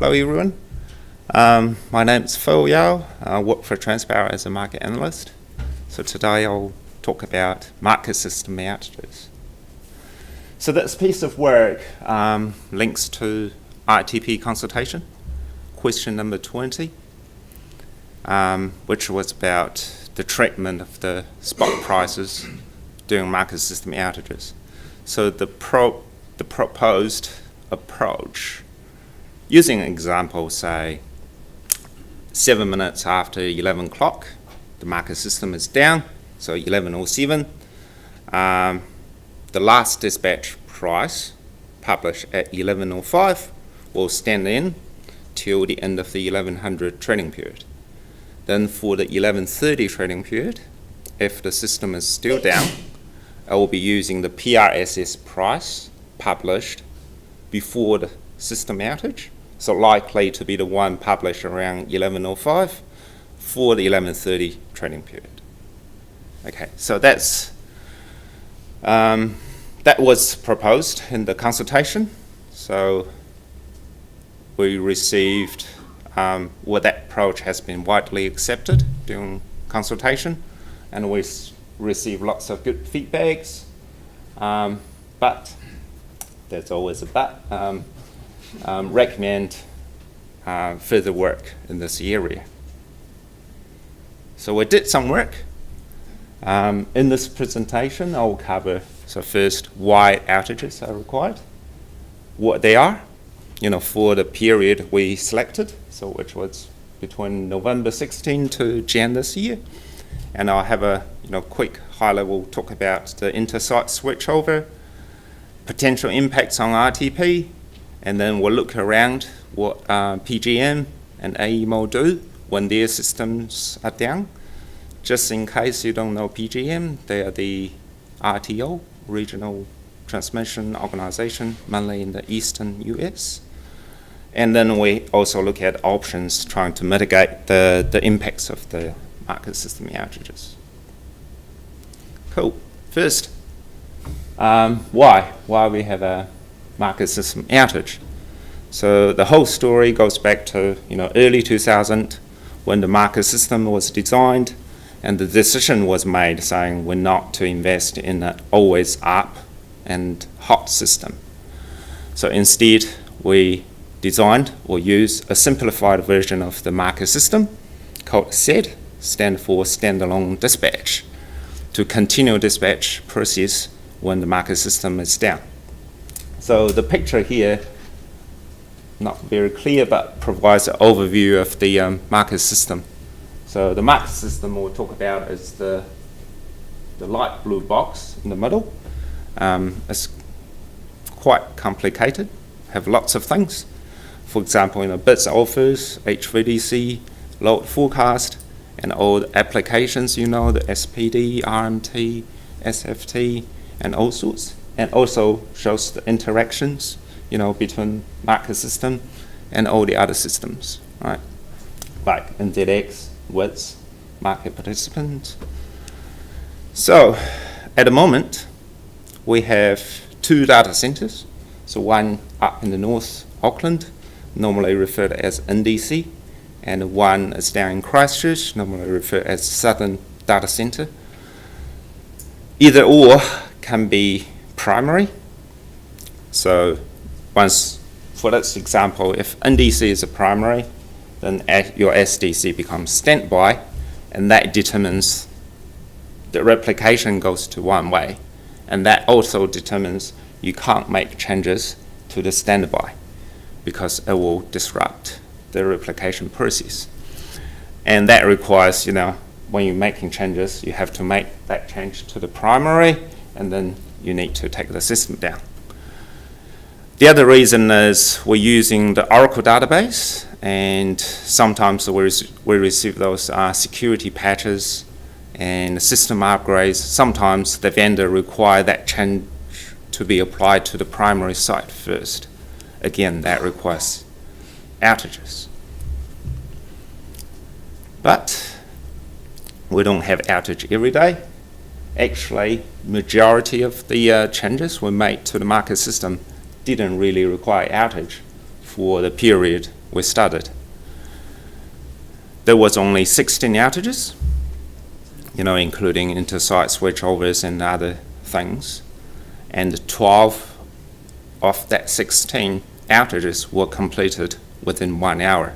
Hello everyone. My name is Phil Yao. I work for Transpower as a market analyst. So today I'll talk about market system outages. So this piece of work links to RTP Consultation, question number 20, which was about the treatment of the spot prices during market system outages. So the proposed approach, using an example, say 7 minutes after 11 o'clock, the market system is down, so 11:07. The last dispatch price published at 11:05 will stand in till the end of the 1100 trading period. Then for the 1130 trading period, if the system is still down, I will be using the PRSS price published before the system outage, so likely to be the one published around 11:05 for the 1130 trading period. Okay, so that was proposed in the consultation. So we received, that approach has been widely accepted during consultation, and we received lots of good feedbacks, but there's always a but. Recommend further work in this area. So we did some work. In this presentation, I'll cover, so first, why outages are required, what they are, for the period we selected, so which was between November 16 to Jan this year. And I'll have a quick high-level talk about the inter-site switchover, potential impacts on RTP, and then we'll look around what PGM and AEMO do when their systems are down. Just in case you don't know PGM, they are the RTO, Regional Transmission Organization, mainly in the eastern US. And then we also look at options trying to mitigate the impacts of the market system outages. Cool. First, why we have a market system outage. So the whole story goes back to early 2000 when the market system was designed, and the decision was made saying we're not to invest in an always up and hot system. So instead we designed or used a simplified version of the market system called SED, stand for standalone dispatch, to continue dispatch process when the market system is down. So the picture here, not very clear, but provides an overview of the market system. So the market system we'll talk about is the light blue box in the middle. It's quite complicated, have lots of things. For example, bids offers, HVDC, load forecast, and all the applications, the SPD, RMT, SFT, and all sorts. And also shows the interactions, between market system and all the other systems, right? Like NZX, WITS, market participants. So at the moment, we have 2 data centers. So one up in the North Auckland, normally referred as NDC, and one is down in Christchurch, normally referred as Southern Data Center. Either or can be primary. So once, for this example, if NDC is a primary, then your SDC becomes standby, and that determines the replication goes to one way, and that also determines you can't make changes to the standby because it will disrupt the replication process. And that requires, when you're making changes, you have to make that change to the primary, and then you need to take the system down. The other reason is we're using the Oracle database, and sometimes we receive those security patches and system upgrades. Sometimes the vendor requires that change to be applied to the primary site first. Again, that requires outages. But we don't have outage every day. Actually, majority of the changes we made to the market system didn't really require outage for the period we started. There was only 16 outages, including inter-site switchovers and other things. And 12 of that 16 outages were completed within 1 hour.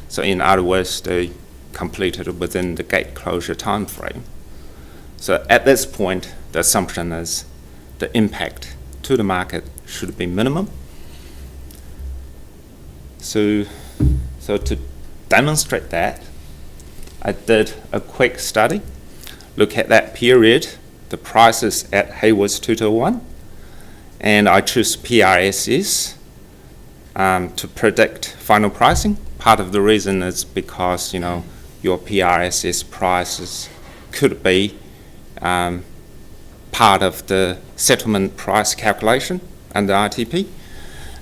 So in other words, they completed within the gate closure time frame. So at this point, the assumption is the impact to the market should be minimum. So to demonstrate that, I did a quick study. Look at that period, the prices at Hayward's 221, and I choose PRSs to predict final pricing. Part of the reason is because your PRSs prices could be part of the settlement price calculation under RTP.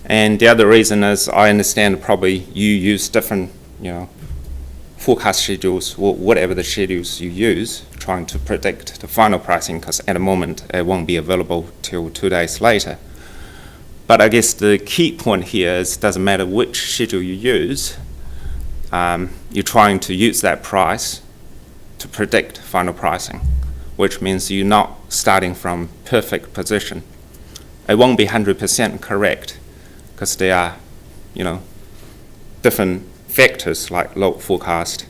And the other reason is I understand probably you use different forecast schedules, or whatever the schedules you use, trying to predict the final pricing, because at the moment it won't be available till 2 days later. But I guess the key point here is it doesn't matter which schedule you use, you're trying to use that price to predict final pricing, which means you're not starting from perfect position. It won't be 100% correct, because there are different factors like load forecast,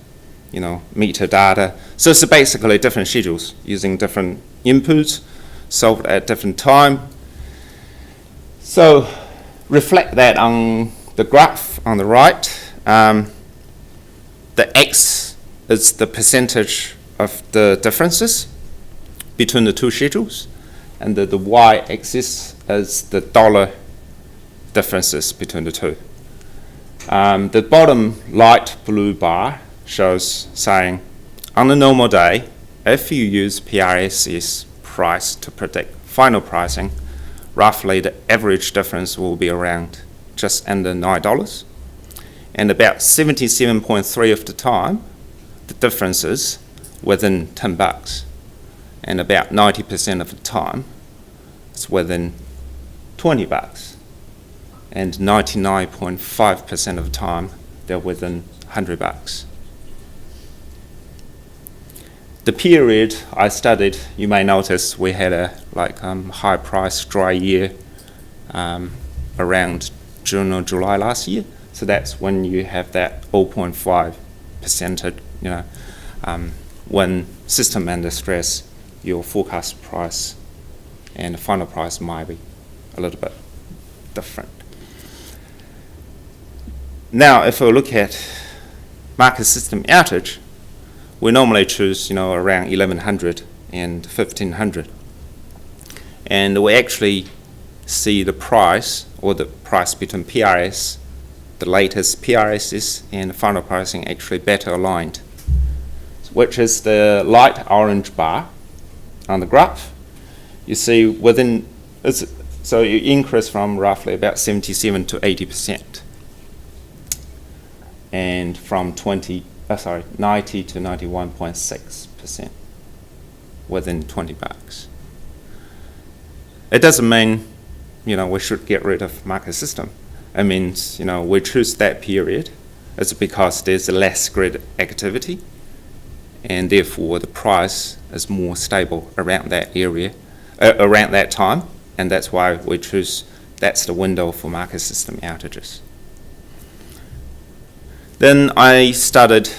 metadata. So it's basically different schedules using different inputs solved at different time. So reflect that on the graph on the right. The X is the percentage of the differences between the two schedules, and the Y-axis is the dollar differences between the two. The bottom light blue bar shows saying, on a normal day, if you use PRS's price to predict final pricing, roughly the average difference will be around just under $9. And about 77.3% of the time, the difference is within $10. And about 90% of the time, it's within $20. And 99.5% of the time, they're within $100. The period I studied, you may notice we had a high price dry year around June or July last year. So that's when you have that 0.5%, when system under stress, your forecast price and the final price might be a little bit different. Now, if we look at market system outage, we normally choose, around 1100 and 1500. And we actually see the price, or the price between PRS, the latest PRSs, and the final pricing actually better aligned, which is the light orange bar on the graph. You see so you increase from roughly about 77 to 80%. And from 90 to 91.6% within $20. It doesn't mean, we should get rid of market system. It means, we choose that period. It's because there's less grid activity, and therefore the price is more stable around that area, around that time, and that's why we choose, that's the window for market system outages. Then I studied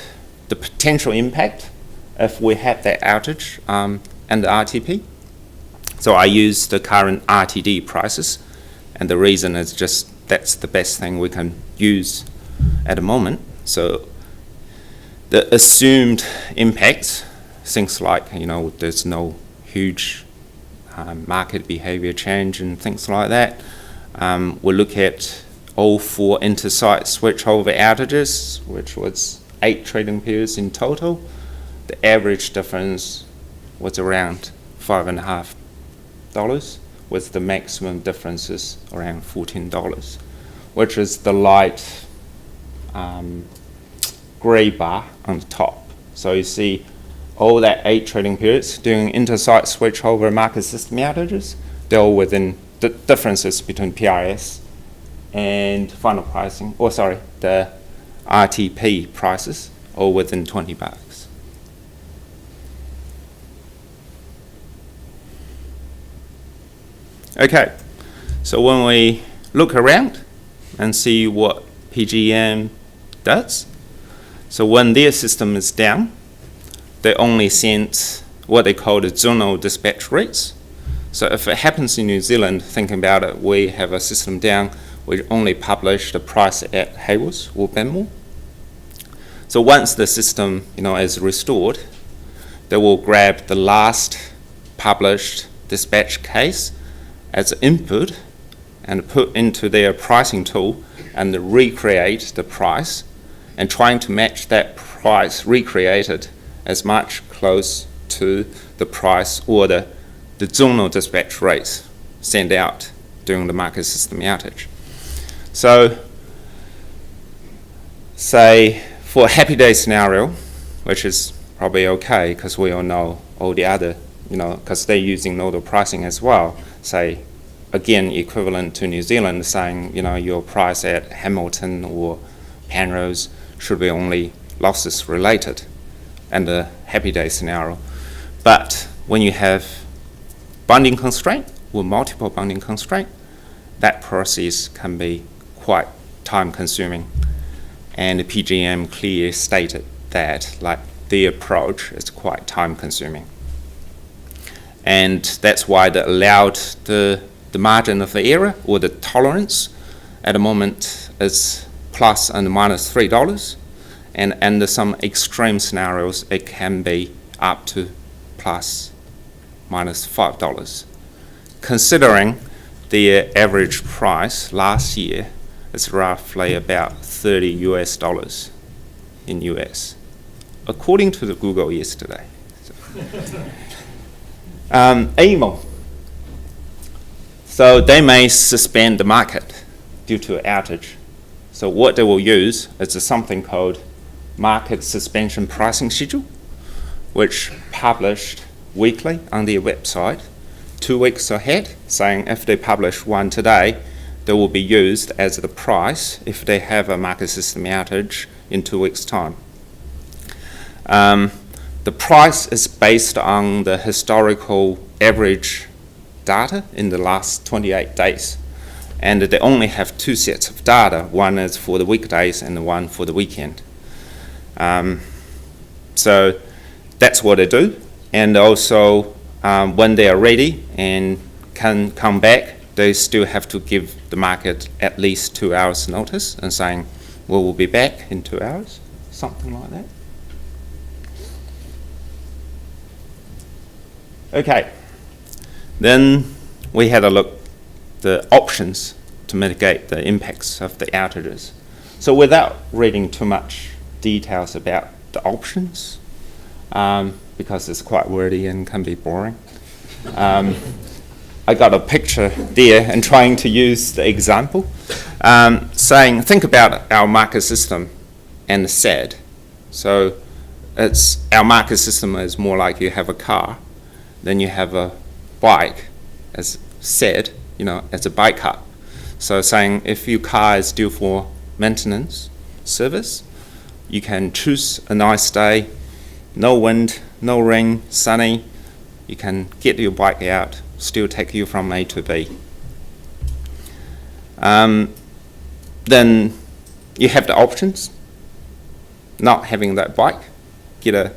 the potential impact if we had that outage and the RTP. So I used the current RTD prices, and the reason is just that's the best thing we can use at the moment. So the assumed impacts, things like, there's no huge market behavior change and things like that. We'll look at all 4 inter-site switchover outages, which was 8 trading periods in total. The average difference was around $5.50, with the maximum differences around $14, which is the light grey bar on the top. So you see all that 8 trading periods doing inter-site switchover market system outages, they're all within the differences between PRS and final pricing, the RTP prices, all within $20. Okay, so when we look around and see what PGM does, so when their system is down, they only send what they call the zonal dispatch rates. So if it happens in New Zealand, thinking about it, we have a system down, we only publish the price at Haywards or Benmore. So once the system is restored, they will grab the last published dispatch case as input and put into their pricing tool and recreate the price, and trying to match that price recreated as much close to the price or the zonal dispatch rates sent out during the market system outage. So say for a happy day scenario, which is probably okay because we all know all the other, because they're using nodal pricing as well, say again equivalent to New Zealand, saying your price at Hamilton or Penrose should be only losses related and the happy day scenario. But when you have bonding constraint or multiple bonding constraint, that process can be quite time consuming, and the PGM clearly stated that the approach is quite time consuming, and that's why they allowed the margin of the error or the tolerance at the moment is plus and minus $3, and under some extreme scenarios it can be up to plus minus $5. Considering the average price last year is roughly about $30 in US, according to the Google yesterday. AEMO. So they may suspend the market due to outage. So what they will use is something called market suspension pricing schedule, which published weekly on their website 2 weeks ahead, saying if they publish one today, they will be used as the price if they have a market system outage in 2 weeks' time. The price is based on the historical average data in the last 28 days. And they only have two sets of data. One is for the weekdays and one for the weekend. So that's what they do. And also, when they are ready and can come back, they still have to give the market at least 2 hours notice and saying, well, we'll be back in 2 hours, something like that. Okay, then we had a look at the options to mitigate the impacts of the outages. So without reading too much details about the options, because it's quite wordy and can be boring, I got a picture there and trying to use the example, saying, think about our market system and the SAD. So our market system is more like you have a car, then you have a bike, as said, as a bike hub. So saying if your car is due for maintenance service, you can choose a nice day, no wind, no rain, sunny. You can get your bike out, still take you from A to B. Then you have the options. Not having that bike, get a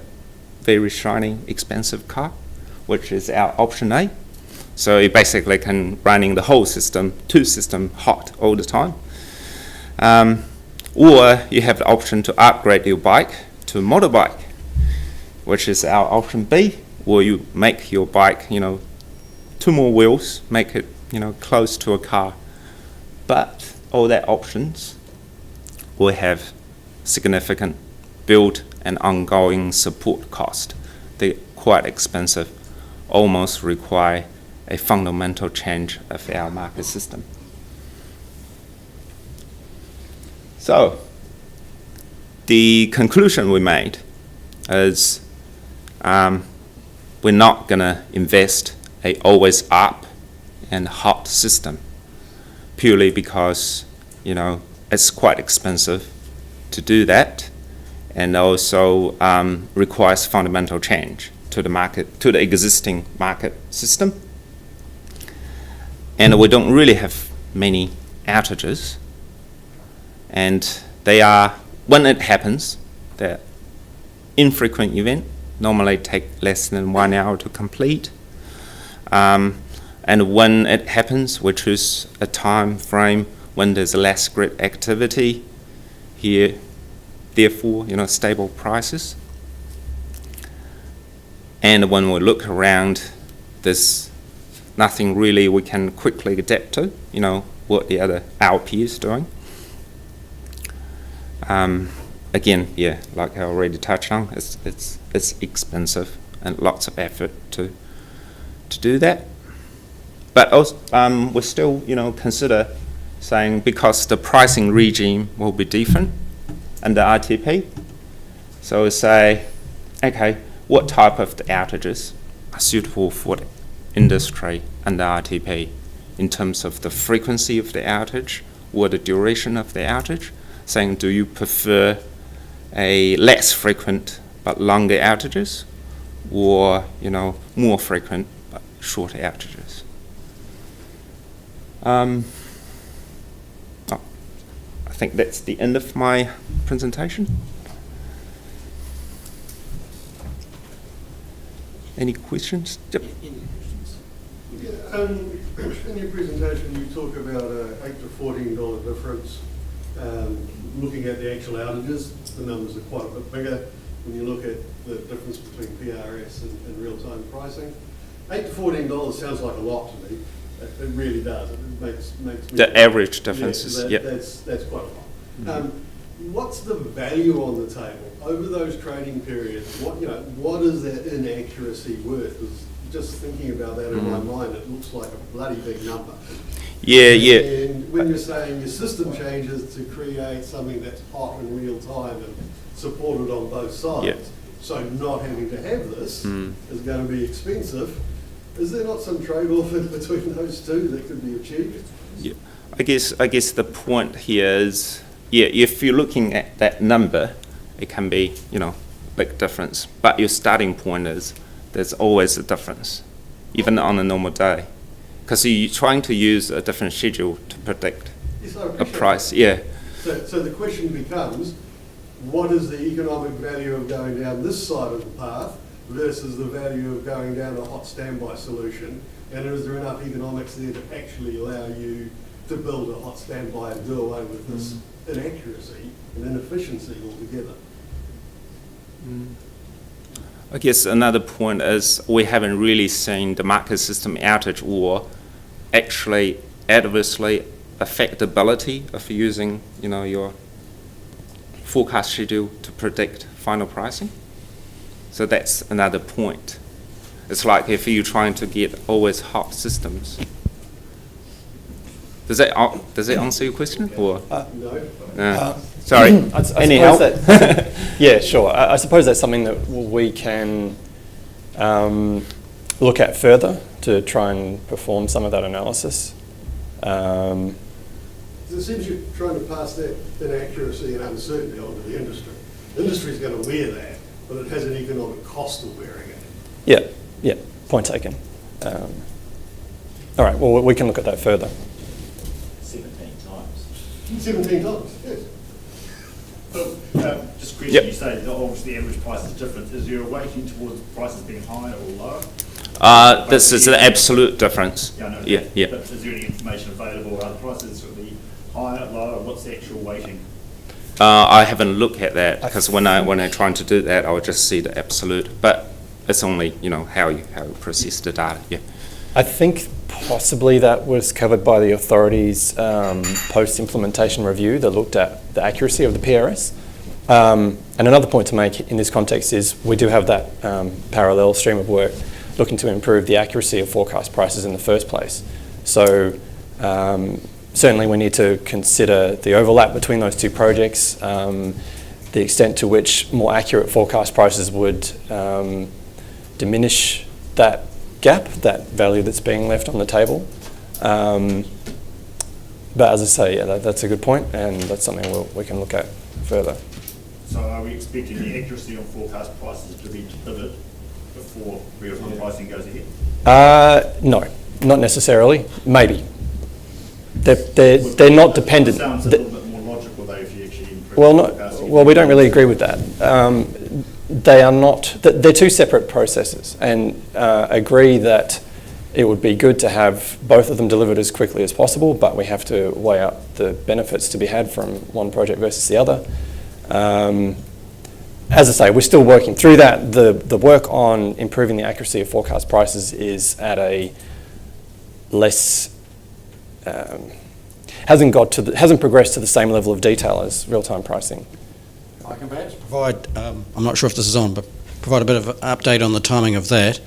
very shiny, expensive car, which is our option A. So you basically can running the whole system, two system hot all the time. Or you have the option to upgrade your bike to a motorbike, which is our option B, or you make your bike, 2 more wheels, make it, close to a car. But all that options will have significant build and ongoing support cost. They're quite expensive, almost require a fundamental change of our market system. So the conclusion we made is we're not going to invest a always up and hot system purely because it's quite expensive to do that, and also requires fundamental change to the market, to the existing market system. And we don't really have many outages, and they are, when it happens, they're infrequent event, normally take less than 1 hour to complete. And when it happens, which is a time frame when there's less grid activity, here, therefore, stable prices. And when we look around, there's nothing really we can quickly adapt to, what the other RP is doing. Again, like I already touched on, it's expensive and lots of effort to do that. But also, we still, consider saying, because the pricing regime will be different under RTP. So we say, okay, what type of the outages are suitable for the industry under RTP in terms of the frequency of the outage or the duration of the outage? Saying, do you prefer a less frequent but longer outages, or more frequent but shorter outages? I think that's the end of my presentation. Any questions? Yep. Any questions? In your presentation, you talk about a $8 to $14 difference. Looking at the actual outages, the numbers are quite a bit bigger when you look at the difference between PRS and real-time pricing. $8 to $14 sounds like a lot to me. It really does. It makes me the average difference is that's quite a lot. What's the value on the table over those trading periods? What is that inaccuracy worth? 'Cause just thinking about that in my mind, it looks like a bloody big number. And when you're saying your system changes to create something that's hot in real time and supported on both sides, so not having to have this is going to be expensive. Is there not some trade-off in between those two that could be achieved? Yeah, I guess the point here is, if you're looking at that number, it can be, big difference. But your starting point is, there's always a difference, even on a normal day. Because you're trying to use a different schedule to predict a price. That. So the question becomes, what is the economic value of going down this side of the path versus the value of going down a hot standby solution? And is there enough economics there to actually allow you to build a hot standby and do away with this inaccuracy and inefficiency altogether? I guess another point is, we haven't really seen the market system outage or actually adversely affect the ability of using, your forecast schedule to predict final pricing. So that's another point. It's like if you're trying to get always hot systems. Does that answer your question? Or No. Sorry. Any help? Yeah, sure. I suppose that's something that we can look at further to try and perform some of that analysis. It seems you're trying to pass that inaccuracy and uncertainty onto the industry. The industry's going to wear that, but it has an economic cost of wearing it. Yeah. Point taken. All right. Well, we can look at that further. 17 times, yes. Just a question, you say that obviously the average price is different. Is there a weighting towards prices being higher or lower? This is an absolute difference. Yeah, I know. Yeah. But is there any information available? Are the prices sort of be higher, lower? What's the actual weighting? I haven't looked at that, because when I'm trying to do that, I'll just see the absolute. But it's only how you process the data. Yeah. I think possibly that was covered by the authorities' post-implementation review that looked at the accuracy of the PRS. And another point to make in this context is we do have that parallel stream of work looking to improve the accuracy of forecast prices in the first place. So certainly we need to consider the overlap between those two projects, the extent to which more accurate forecast prices would diminish that gap, that value that's being left on the table. But as I say, yeah, that's a good point, and that's something we can look at further. So are we expecting the accuracy on forecast prices to be delivered before real-time pricing goes ahead? No, not necessarily. Maybe. They're not dependent. Sounds a little bit more logical though if you actually improve Well, forecasting. we don't really agree with that. They are not. They're two separate processes, and agree that it would be good to have both of them delivered as quickly as possible, but we have to weigh up the benefits to be had from one project versus the other. As I say, we're still working through that. The work on improving the accuracy of forecast prices is at a less hasn't progressed to the same level of detail as real-time pricing. I can perhaps provide, I'm not sure if this is on, but provide a bit of an update on the timing of that.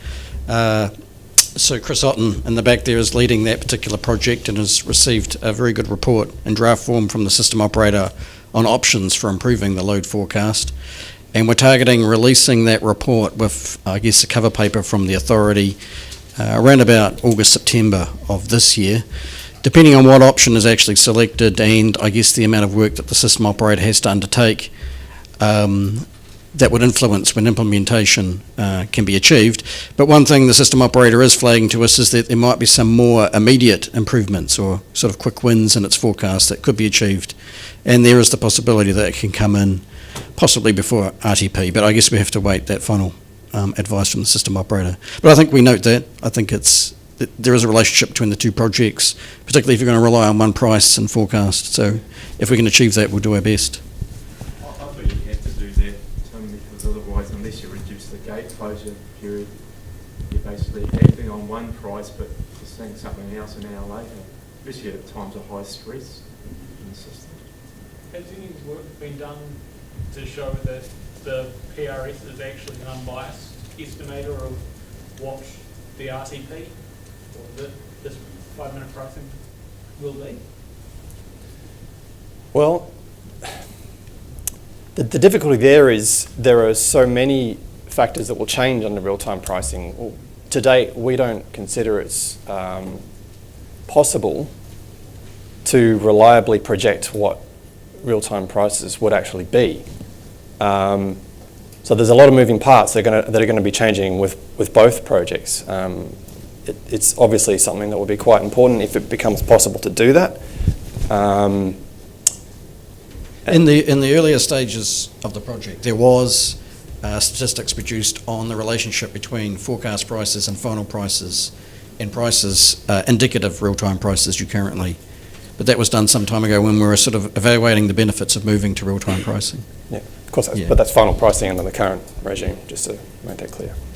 So Chris Otten in the back there is leading that particular project and has received a very good report in draft form from the system operator on options for improving the load forecast. And we're targeting releasing that report with, I guess, a cover paper from the authority around about August, September of this year. Depending on what option is actually selected and I guess the amount of work that the system operator has to undertake, that would influence when implementation can be achieved. But one thing the system operator is flagging to us is that there might be some more immediate improvements or sort of quick wins in its forecast that could be achieved. And there is the possibility that it can come in possibly before RTP, but I guess we have to wait that final advice from the system operator. But I think we note that. I think there is a relationship between the two projects, particularly if you're going to rely on one price and forecast. So if we can achieve that, we'll do our best. I thought you have to do that, Tim, because otherwise, unless you reduce the gate closure period, you're basically acting on one price but you're seeing something else an hour later, especially at times of high stress in the system. Has any work been done to show that the PRS is actually an unbiased estimator of what the RTP or this 5-minute pricing will be? Well, the difficulty there is there are so many factors that will change under real-time pricing. Well, to date, we don't consider it's possible to reliably project what real-time prices would actually be. So there's a lot of moving parts that are going to be changing with both projects. It's obviously something that will be quite important if it becomes possible to do that. In the earlier stages of the project, there was statistics produced on the relationship between forecast prices and final prices and prices, indicative real-time prices you currently. But that was done some time ago when we were sort of evaluating the benefits of moving to real-time pricing. Yeah, of course, Yeah. but that's final pricing under the current regime, just to make that clear.